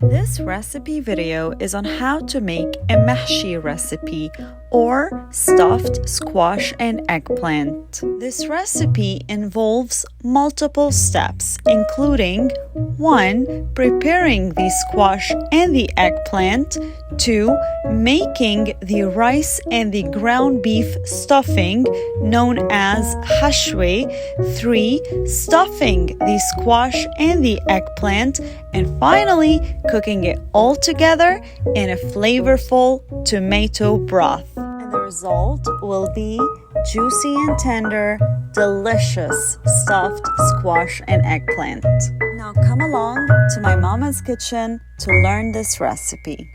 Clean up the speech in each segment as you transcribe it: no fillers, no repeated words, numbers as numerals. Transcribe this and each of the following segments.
This recipe video is on how to make a Mehshi recipe or stuffed squash and eggplant. This recipe involves multiple steps, including 1. Preparing the squash and the eggplant, 2. Making the rice and the ground beef stuffing known as hashwe, 3. Stuffing the squash and the eggplant, and finally cooking it all together in a flavorful tomato broth. And the result will be juicy and tender, delicious stuffed squash and eggplant. Now come along to my mama's kitchen to learn this recipe.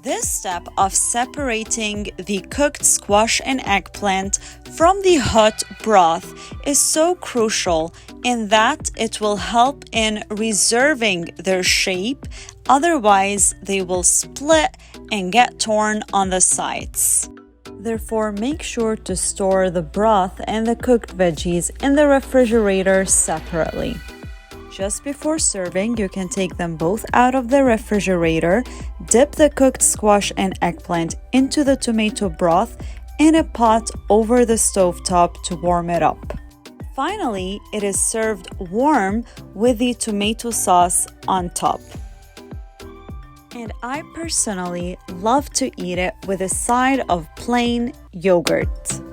This step of separating the cooked squash and eggplant from the hot broth is so crucial in that it will help in reserving their shape, otherwise they will split and get torn on the sides. Therefore, make sure to store the broth and the cooked veggies in the refrigerator separately. Just before serving, you can take them both out of the refrigerator, dip the cooked squash and eggplant into the tomato broth in a pot over the stovetop to warm it up. Finally, it is served warm with the tomato sauce on top. And I personally love to eat it with a side of plain yogurt.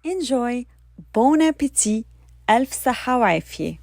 Enjoy! Bon appétit! ألف صحة وعافية!